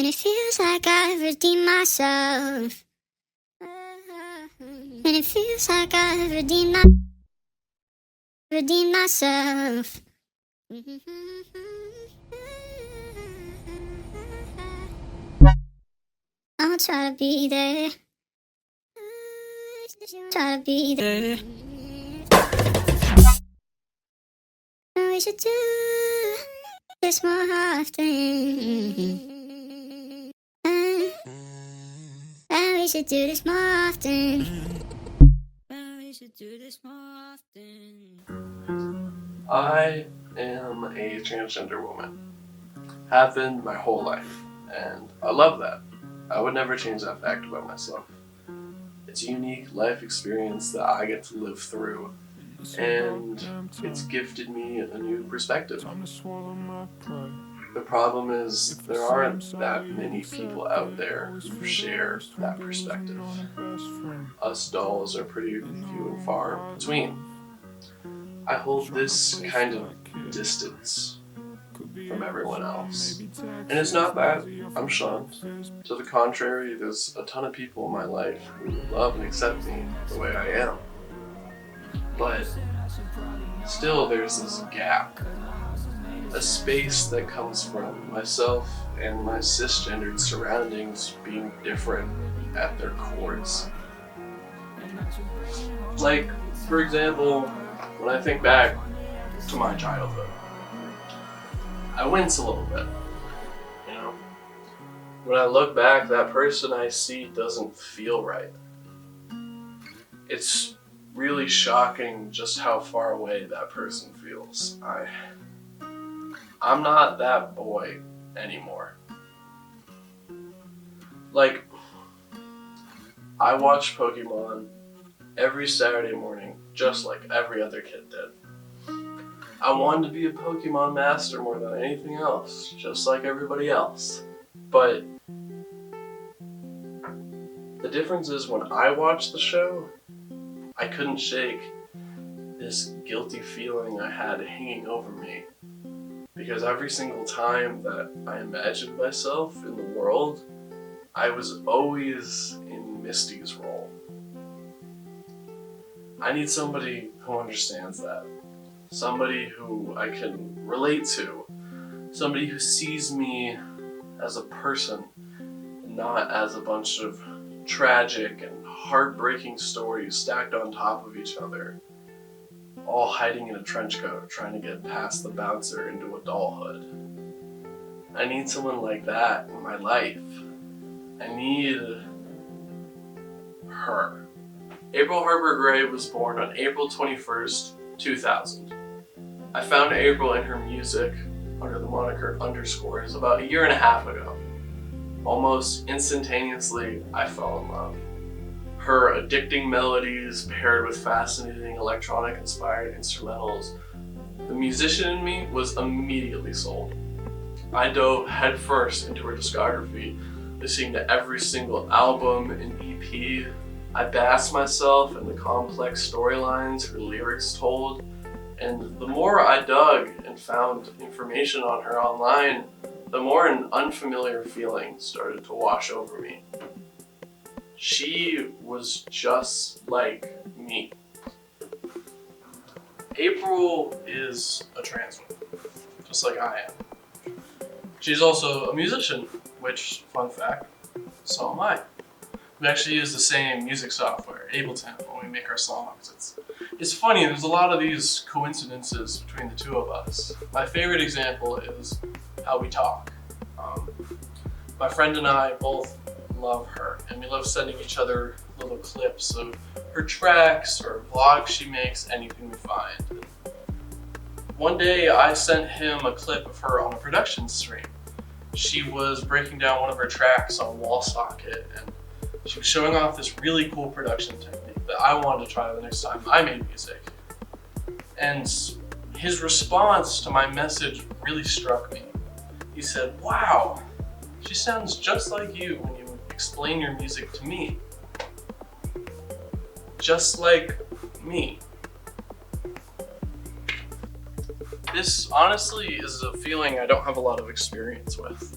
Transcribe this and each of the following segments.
And it feels like I've redeemed myself. And it feels like I've redeemed myself. I'll try to be there. Try to be there. And we should do this more often. And we should do this more often. And we should do this more often. I am a transgender woman. Have been my whole life, and I love that. I would never change that fact about myself. It's a unique life experience that I get to live through, and it's gifted me a new perspective. The problem is there aren't that many people out there who share that perspective. Us dolls are pretty few and far between. I hold this kind of distance from everyone else. And it's not that I'm shunned. To the contrary, there's a ton of people in my life who love and accept me the way I am. But still there's this gap. A space that comes from myself and my cisgendered surroundings being different at their cores. Like, for example, when I think back to my childhood, I wince a little bit, you know? When I look back, that person I see doesn't feel right. It's really shocking just how far away that person feels. I'm not that boy anymore. Like, I watched Pokemon every Saturday morning, just like every other kid did. I wanted to be a Pokemon master more than anything else, just like everybody else. But the difference is when I watched the show, I couldn't shake this guilty feeling I had hanging over me. Because every single time that I imagined myself in the world, I was always in Misty's role. I need somebody who understands that. Somebody who I can relate to. Somebody who sees me as a person, not as a bunch of tragic and heartbreaking stories stacked on top of each other, all hiding in a trench coat trying to get past the bouncer into adulthood. I need someone like that in my life. I need her. April Harper Gray was born on April 21st, 2000. I found April in her music under the moniker Underscores about 1.5 years ago. Almost instantaneously, I fell in love. Her addicting melodies paired with fascinating electronic-inspired instrumentals, the musician in me was immediately sold. I dove headfirst into her discography, listening to every single album and EP. I basked myself in the complex storylines her lyrics told, and the more I dug and found information on her online, the more an unfamiliar feeling started to wash over me. She was just like me. April is a trans woman, just like I am. She's also a musician, which, fun fact, so am I. We actually use the same music software, Ableton, when we make our songs. It's funny, there's a lot of these coincidences between the two of us. My favorite example is how we talk. My friend and I both love her, and we love sending each other little clips of her tracks or vlogs she makes, anything we find. One day I sent him a clip of her on a production stream. She was breaking down one of her tracks on WallSocket, and she was showing off this really cool production technique that I wanted to try the next time I made music. And his response to my message really struck me. He said, "Wow, she sounds just like you when you explain your music to me. Just like me." This honestly is a feeling I don't have a lot of experience with.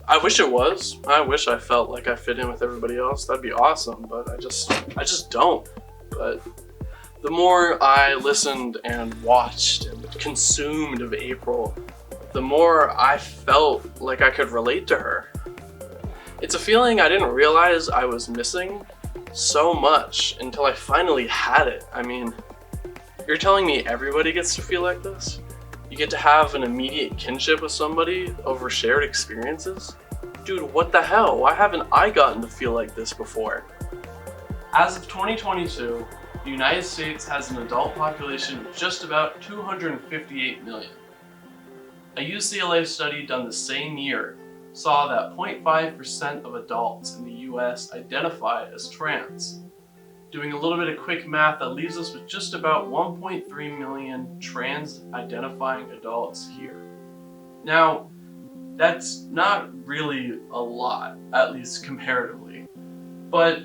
I wish it was. I wish I felt like I fit in with everybody else. That'd be awesome, but I just don't. But the more I listened and watched and consumed of April, the more I felt like I could relate to her. It's a feeling I didn't realize I was missing so much until I finally had it. I mean, you're telling me everybody gets to feel like this? You get to have an immediate kinship with somebody over shared experiences? Dude, what the hell? Why haven't I gotten to feel like this before? As of 2022, the United States has an adult population of just about 258 million. A UCLA study done the same year saw that 0.5% of adults in the US identify as trans. Doing a little bit of quick math, that leaves us with just about 1.3 million trans-identifying adults here. Now, that's not really a lot, at least comparatively. But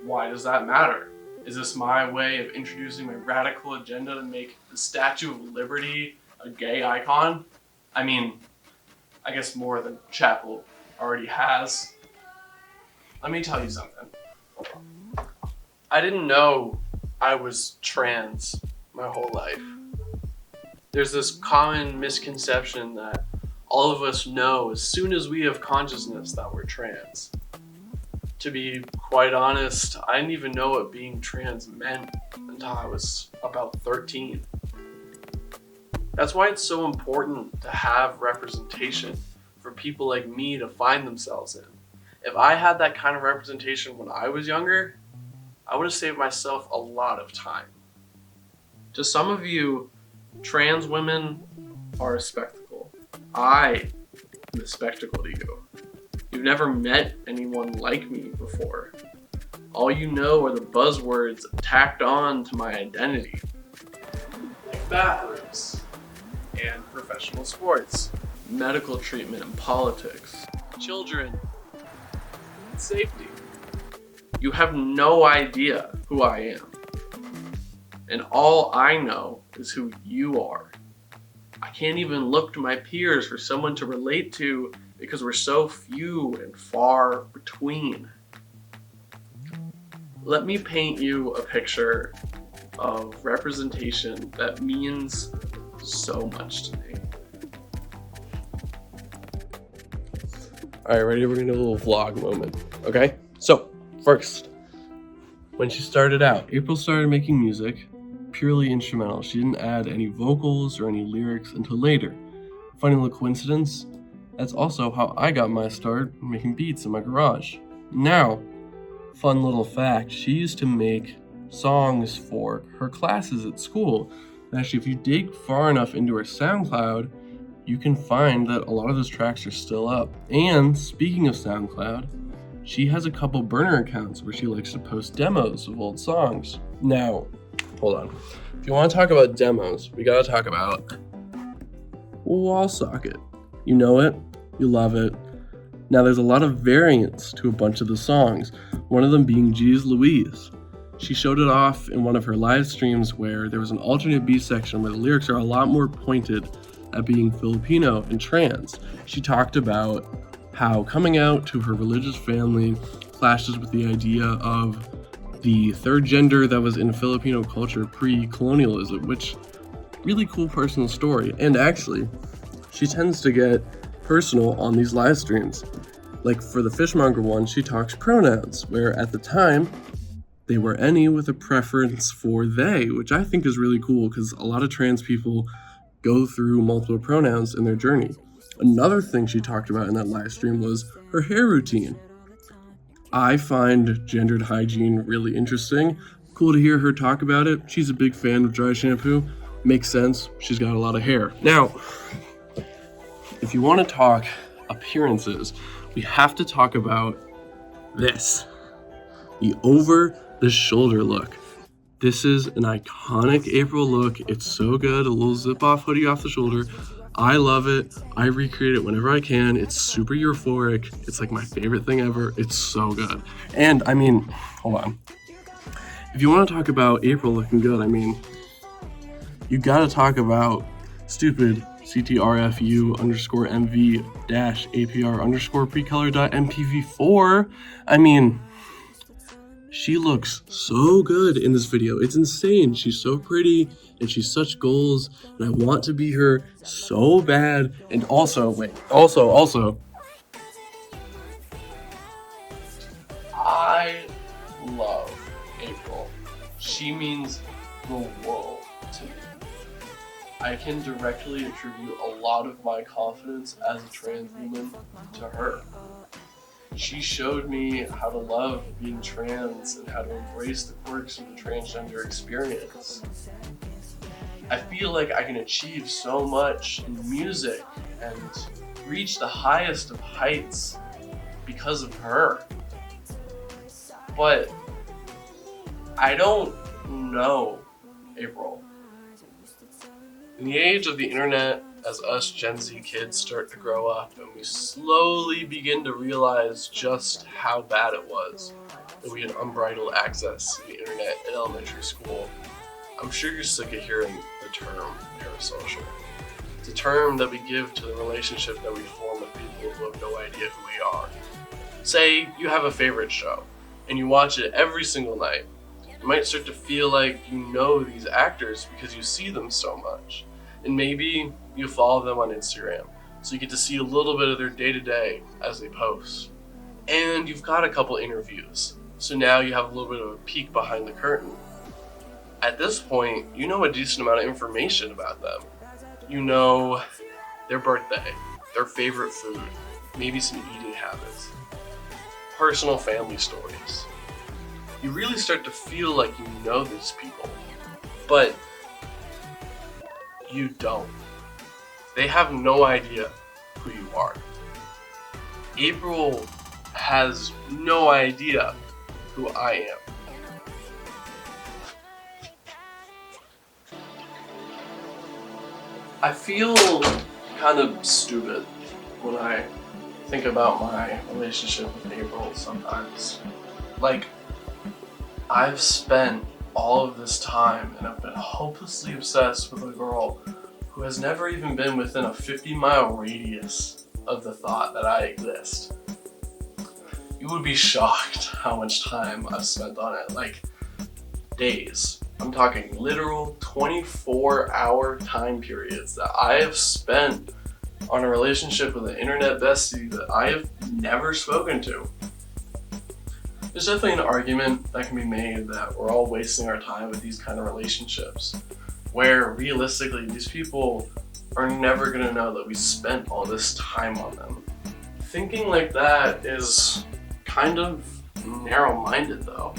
why does that matter? Is this my way of introducing my radical agenda to make the Statue of Liberty a gay icon? I mean, I guess more than Chapel already has. Let me tell you something. I didn't know I was trans my whole life. There's this common misconception that all of us know as soon as we have consciousness that we're trans. To be quite honest, I didn't even know what being trans meant until I was about 13. That's why it's so important to have representation for people like me to find themselves in. If I had that kind of representation when I was younger, I would have saved myself a lot of time. To some of you, trans women are a spectacle. I am a spectacle to you. You've never met anyone like me before. All you know are the buzzwords tacked on to my identity. Like bathrooms and professional sports, medical treatment and politics, children, and safety. You have no idea who I am. And all I know is who you are. I can't even look to my peers for someone to relate to because we're so few and far between. Let me paint you a picture of representation that means so much to me. Alright, ready? We're gonna do a little vlog moment, okay? So, first, when she started out, April started making music purely instrumental. She didn't add any vocals or any lyrics until later. Funny little coincidence, that's also how I got my start making beats in my garage. Now, fun little fact, she used to make songs for her classes at school. And actually, if you dig far enough into her SoundCloud, you can find that a lot of those tracks are still up. And speaking of SoundCloud, she has a couple burner accounts where she likes to post demos of old songs. Now, hold on. If you want to talk about demos, we gotta talk about Wall Socket. You know it, you love it. Now there's a lot of variants to a bunch of the songs, one of them being Jeez Louise. She showed it off in one of her live streams where there was an alternate B section where the lyrics are a lot more pointed at being Filipino and trans. She talked about how coming out to her religious family clashes with the idea of the third gender that was in Filipino culture pre-colonialism, which really cool personal story. And actually, she tends to get personal on these live streams. Like for the fishmonger one, she talks pronouns, where at the time, they were any with a preference for they, which I think is really cool because a lot of trans people go through multiple pronouns in their journey. Another thing she talked about in that live stream was her hair routine. I find gendered hygiene really interesting. Cool to hear her talk about it. She's a big fan of dry shampoo. Makes sense. She's got a lot of hair. Now, if you want to talk appearances, we have to talk about this. The over-the-shoulder look. This is an iconic April look. It's so good. A little zip-off hoodie off the shoulder. I love it. I recreate it whenever I can. It's super euphoric. It's like my favorite thing ever. It's so good. And I mean, hold on. If you want to talk about April looking good, I mean, you gotta talk about stupid CTRFU_MV-APR_precolor.MPV4. I mean, she looks so good in this video. It's insane. She's so pretty and she's such goals, and I want to be her so bad. And also, I love April. She means the world to me. I can directly attribute a lot of my confidence as a trans woman to her. She showed me how to love being trans and how to embrace the quirks of the transgender experience. I feel like I can achieve so much in music and reach the highest of heights because of her. But I don't know April. In the age of the internet, as us Gen Z kids start to grow up and we slowly begin to realize just how bad it was that we had unbridled access to the internet in elementary school, I'm sure you're sick of hearing the term parasocial. It's a term that we give to the relationship that we form with people who have no idea who we are. Say you have a favorite show and you watch it every single night. You might start to feel like you know these actors because you see them so much. And maybe you follow them on Instagram, so you get to see a little bit of their day-to-day as they post. And you've got a couple interviews, so now you have a little bit of a peek behind the curtain. At this point, you know a decent amount of information about them. You know their birthday, their favorite food, maybe some eating habits, personal family stories. You really start to feel like you know these people, but you don't. They have no idea who you are. April has no idea who I am. I feel kind of stupid when I think about my relationship with April sometimes. Like, I've spent all of this time and I've been hopelessly obsessed with a girl who has never even been within a 50-mile radius of the thought that I exist. You would be shocked how much time I've spent on it. Like, days. I'm talking literal 24-hour time periods that I have spent on a relationship with an internet bestie that I have never spoken to. There's definitely an argument that can be made that we're all wasting our time with these kind of relationships, where realistically these people are never gonna know that we spent all this time on them. Thinking like that is kind of narrow-minded though.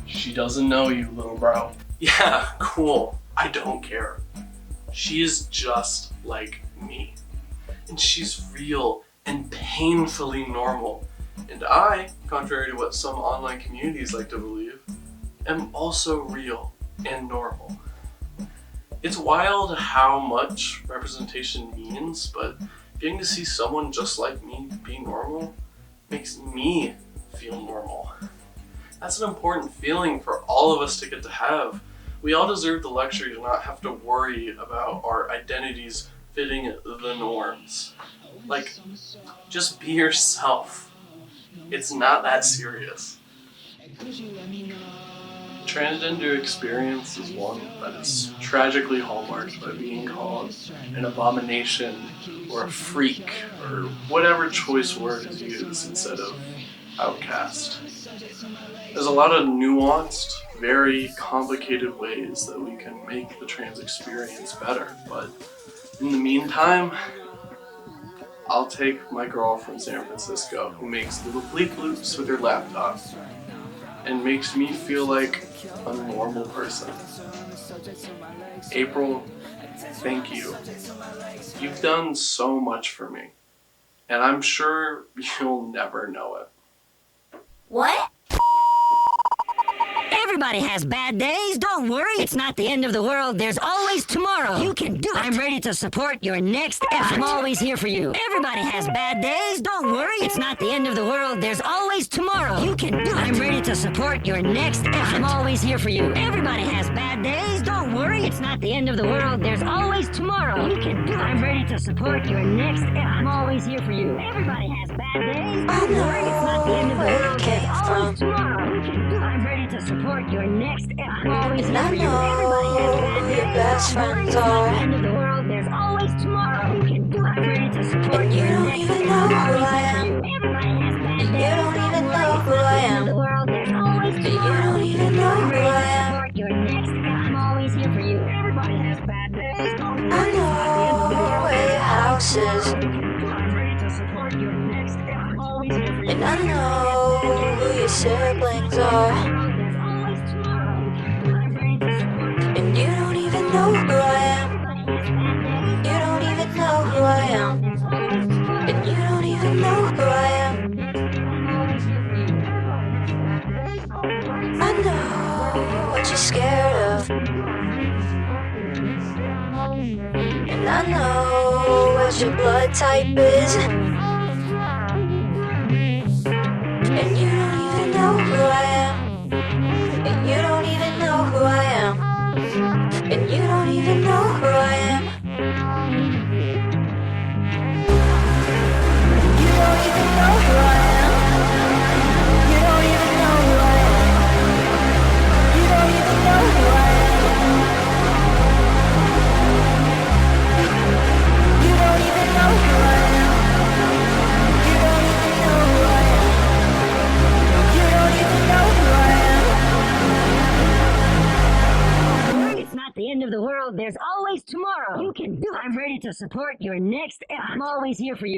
She doesn't know you, little bro. Yeah, cool. I don't care. She is just like me. And she's real and painfully normal. And I, contrary to what some online communities like to believe, am also real and normal. It's wild how much representation means, but getting to see someone just like me be normal makes me feel normal. That's an important feeling for all of us to get to have. We all deserve the luxury to not have to worry about our identities fitting the norms. Like, just be yourself. It's not that serious. Transgender experience is one that is tragically hallmarked by being called an abomination or a freak or whatever choice word is used instead of outcast. There's a lot of nuanced, very complicated ways that we can make the trans experience better, but in the meantime, I'll take my girl from San Francisco who makes little bleep loops with her laptop and makes me feel like a normal person. April, thank you. You've done so much for me, and I'm sure you'll never know it. What? Everybody has bad days. Don't worry, it's not the end of the world. There's always tomorrow. You can do it. I'm ready to support your next effort. I'm always here for you. Everybody has bad days. Don't worry, it's not the end of the world. There's always tomorrow. You can do it. I'm ready to support your next effort. I'm always here for you. Everybody has bad days. Don't worry, it's not the end of the world. There's always tomorrow. You can do it. I'm ready to support your next effort. I'm always here for you. Everybody has bad days. Don't worry, it's not the end of the world. There's always tomorrow. You can do it. I'm ready to support your next effort. I'm always here for you. Everybody has bad days. Your best friends It's not are, the end of the world. There's always tomorrow. You can do it. I'm ready to support and you your don't next even effort. know I'm who always I here for am. you. Everybody has bad And days. you don't even know who I End of am. the world. There's always And you tomorrow. don't even know I'm who ready I to am. support your next effort. I'm always here for you. Everybody has bad days. Don't worry, I it's not the end of the know world. where your house is, I'm ready to support your next effort. I'm always here for you. and I know who your siblings are, There's always tomorrow. I'm ready to support you. and you don't even know who I am. You don't even know who I am, and you don't even know who I am. I know what you're scared of, and I know what your blood type is, and you don't even know who I am, and you don't even know who I am, and you don't even know who I am. You don't even know who I am. You don't even know who I am. You don't even know who I am. You don't even know who I am. You don't even know who I am. You don't even know who I am. It's not the end of the world. There's always tomorrow. You can do it. I'm ready to support your next effort. I'm always here for you.